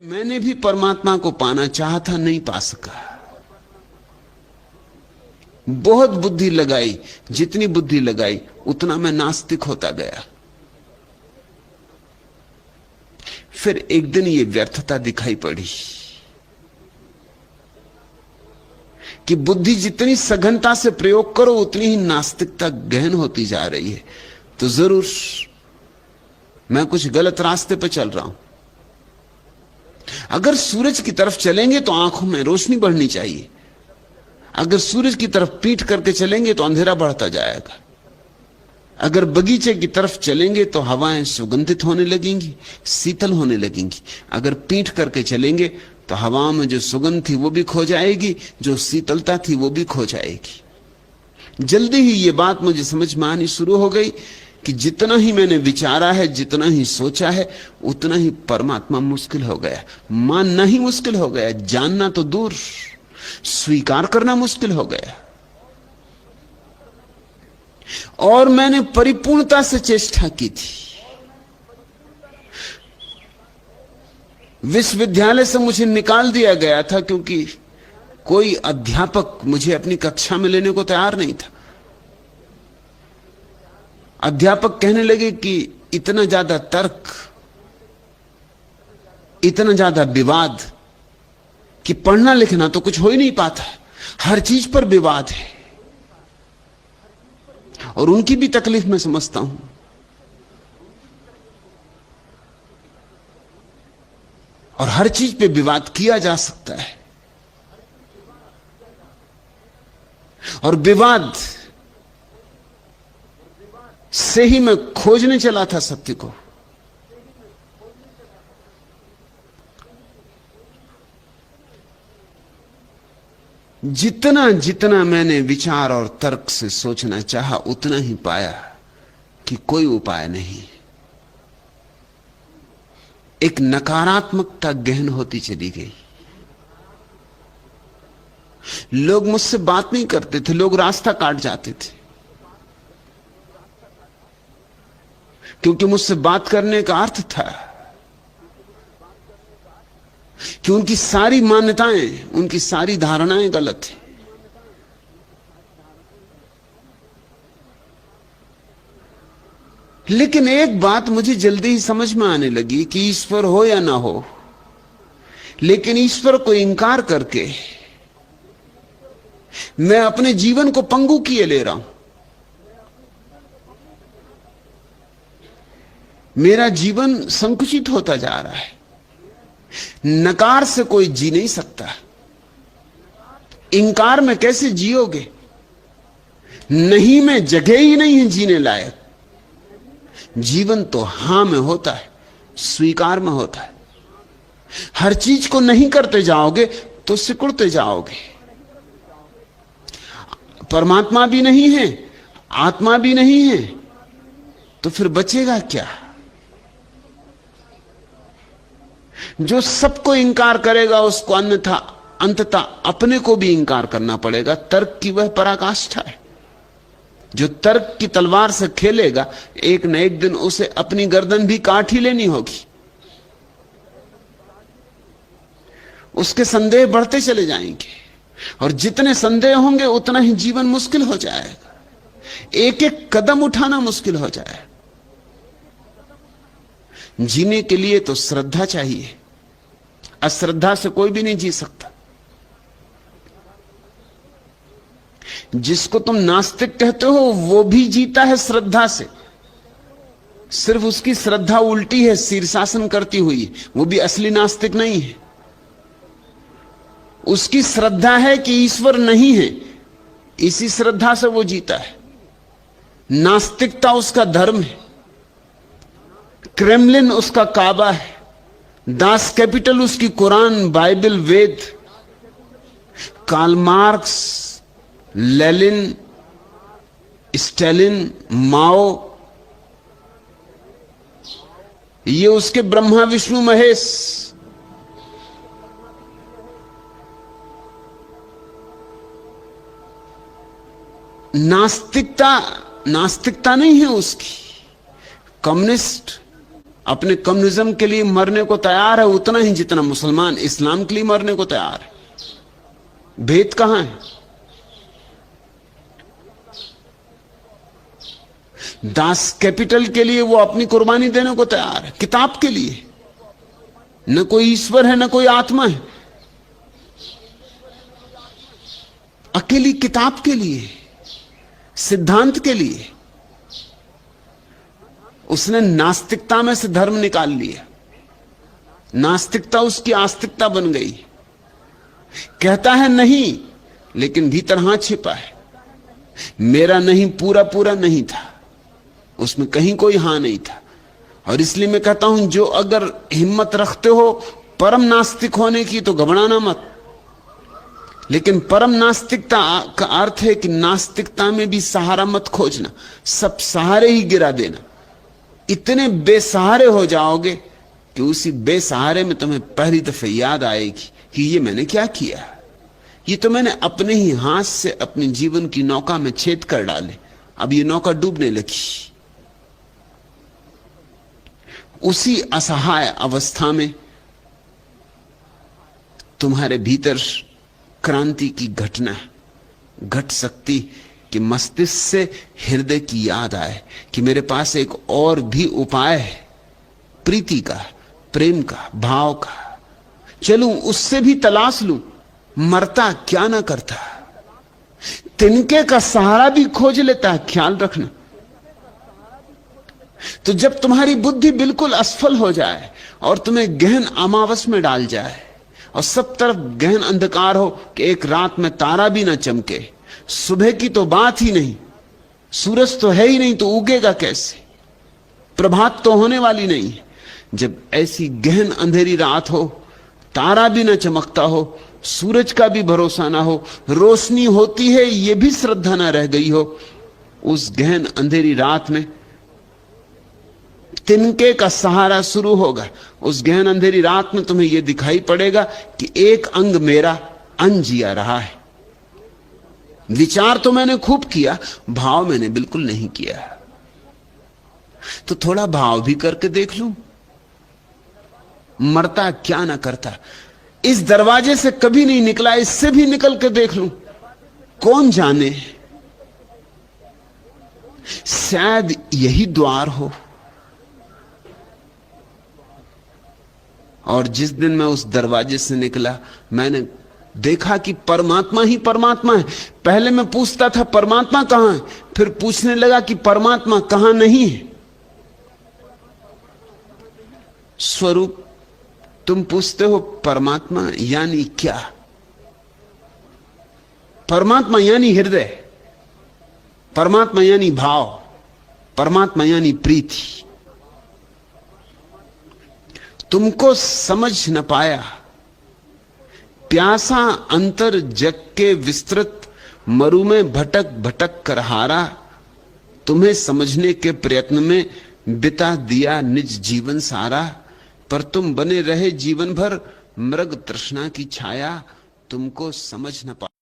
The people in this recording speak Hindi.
मैंने भी परमात्मा को पाना चाहा था, नहीं पा सका। बहुत बुद्धि लगाई, जितनी बुद्धि लगाई उतना मैं नास्तिक होता गया। फिर एक दिन ये व्यर्थता दिखाई पड़ी कि बुद्धि जितनी सघनता से प्रयोग करो उतनी ही नास्तिकता गहन होती जा रही है। तो जरूर मैं कुछ गलत रास्ते पर चल रहा हूं। अगर सूरज की तरफ चलेंगे तो आंखों में रोशनी बढ़नी चाहिए, अगर सूरज की तरफ पीठ करके चलेंगे तो अंधेरा बढ़ता जाएगा। अगर बगीचे की तरफ चलेंगे तो हवाएं सुगंधित होने लगेंगी, शीतल होने लगेंगी। अगर पीठ करके चलेंगे तो हवाओं में जो सुगंध थी वो भी खो जाएगी, जो शीतलता थी वो भी खो जाएगी। जल्दी ही ये बात मुझे समझ में आनी शुरू हो गई कि जितना ही मैंने विचारा है, जितना ही सोचा है, उतना ही परमात्मा मुश्किल हो गया। मानना ही मुश्किल हो गया, जानना तो दूर, स्वीकार करना मुश्किल हो गया। और मैंने परिपूर्णता से चेष्टा की थी। विश्वविद्यालय से मुझे निकाल दिया गया था क्योंकि कोई अध्यापक मुझे अपनी कक्षा में लेने को तैयार नहीं था। अध्यापक कहने लगे कि इतना ज्यादा तर्क, इतना ज्यादा विवाद कि पढ़ना लिखना तो कुछ हो ही नहीं पाता, हर चीज पर विवाद है। और उनकी भी तकलीफ मैं समझता हूं। और हर चीज पे विवाद किया जा सकता है, और विवाद से ही मैं खोजने चला था सत्य को। जितना जितना मैंने विचार और तर्क से सोचना चाहा उतना ही पाया कि कोई उपाय नहीं। एक नकारात्मकता गहन होती चली गई। लोग मुझसे बात नहीं करते थे, लोग रास्ता काट जाते थे, क्योंकि मुझसे बात करने का अर्थ था कि उनकी सारी मान्यताएं, उनकी सारी धारणाएं गलत हैं। लेकिन एक बात मुझे जल्दी ही समझ में आने लगी कि ईश्वर हो या ना हो, लेकिन ईश्वर को इंकार करके मैं अपने जीवन को पंगु किए ले रहा हूं। मेरा जीवन संकुचित होता जा रहा है। नकार से कोई जी नहीं सकता, इंकार में कैसे जियोगे? नहीं में जगह ही नहीं है जीने लायक। जीवन तो हां में होता है, स्वीकार में होता है। हर चीज को नहीं करते जाओगे तो सिकुड़ते जाओगे। परमात्मा भी नहीं है, आत्मा भी नहीं है, तो फिर बचेगा क्या? जो सबको इंकार करेगा उसको अन्यथा अंततः अपने को भी इंकार करना पड़ेगा। तर्क की वह पराकाष्ठा है। जो तर्क की तलवार से खेलेगा एक न एक दिन उसे अपनी गर्दन भी काट ही लेनी होगी। उसके संदेह बढ़ते चले जाएंगे, और जितने संदेह होंगे उतना ही जीवन मुश्किल हो जाएगा। एक एक कदम उठाना मुश्किल हो जाएगा। जीने के लिए तो श्रद्धा चाहिए, अश्रद्धा से कोई भी नहीं जी सकता। जिसको तुम नास्तिक कहते हो वो भी जीता है श्रद्धा से, सिर्फ उसकी श्रद्धा उल्टी है, शीर्षासन करती हुई। वो भी असली नास्तिक नहीं है। उसकी श्रद्धा है कि ईश्वर नहीं है, इसी श्रद्धा से वो जीता है। नास्तिकता उसका धर्म है, क्रेमलिन उसका काबा है, दास कैपिटल उसकी कुरान, बाइबल, वेद। कार्ल मार्क्स, लेनिन, स्टालिन, माओ, ये उसके ब्रह्मा विष्णु महेश। नास्तिकता नास्तिकता नहीं है उसकी। कम्युनिस्ट अपने कम्युनिज्म के लिए मरने को तैयार है उतना ही जितना मुसलमान इस्लाम के लिए मरने को तैयार है। भेद कहां है? दास कैपिटल के लिए वो अपनी कुर्बानी देने को तैयार है, किताब के लिए। न कोई ईश्वर है, न कोई आत्मा है, अकेली किताब के लिए, सिद्धांत के लिए। उसने नास्तिकता में से धर्म निकाल लिया, नास्तिकता उसकी आस्तिकता बन गई। कहता है नहीं, लेकिन भीतर हां छिपा है। मेरा नहीं पूरा पूरा नहीं था, उसमें कहीं कोई हां नहीं था। और इसलिए मैं कहता हूं, जो अगर हिम्मत रखते हो परम नास्तिक होने की तो घबराना मत। लेकिन परम नास्तिकता का अर्थ है कि नास्तिकता में भी सहारा मत खोजना, सब सहारे ही गिरा देना। इतने बेसहारे हो जाओगे कि उसी बेसहारे में तुम्हें पहली दफे याद आएगी कि ये मैंने क्या किया, ये तो मैंने अपने ही हाथ से अपने जीवन की नौका में छेद कर डाले, अब ये नौका डूबने लगी। उसी असहाय अवस्था में तुम्हारे भीतर क्रांति की घटना घट सकती कि मस्तिष्क से हृदय की याद आए कि मेरे पास एक और भी उपाय है, प्रीति का, प्रेम का, भाव का। चलूं उससे भी तलाश लूं, मरता क्या ना करता, तिनके का सहारा भी खोज लेता है, ख्याल रखना। तो जब तुम्हारी बुद्धि बिल्कुल असफल हो जाए और तुम्हें गहन अमावस में डाल जाए और सब तरफ गहन अंधकार हो कि एक रात में तारा भी ना चमके, सुबह की तो बात ही नहीं, सूरज तो है ही नहीं तो उगेगा कैसे, प्रभात तो होने वाली नहीं। जब ऐसी गहन अंधेरी रात हो, तारा भी ना चमकता हो, सूरज का भी भरोसा ना हो, रोशनी होती है ये भी श्रद्धा ना रह गई हो, उस गहन अंधेरी रात में तिनके का सहारा शुरू होगा। उस गहन अंधेरी रात में तुम्हें यह दिखाई पड़ेगा कि एक अंग मेरा अनजिया रहा है। विचार तो मैंने खूब किया, भाव मैंने बिल्कुल नहीं किया। तो थोड़ा भाव भी करके देख लूं, मरता क्या ना करता। इस दरवाजे से कभी नहीं निकला, इससे भी निकल के देख लूं, कौन जाने शायद यही द्वार हो। और जिस दिन मैं उस दरवाजे से निकला, मैंने देखा कि परमात्मा ही परमात्मा है। पहले मैं पूछता था परमात्मा कहां है, फिर पूछने लगा कि परमात्मा कहां नहीं है। स्वरूप तुम पूछते हो परमात्मा यानी क्या? परमात्मा यानी हृदय, परमात्मा यानी भाव, परमात्मा यानी प्रीति। तुमको समझ न पाया, प्यासा अंतर जग के विस्तृत, मरु में भटक भटक कर हारा। तुम्हें समझने के प्रयत्न में बिता दिया निज जीवन सारा, पर तुम बने रहे जीवन भर मृग तृष्णा की छाया। तुमको समझ न पाया।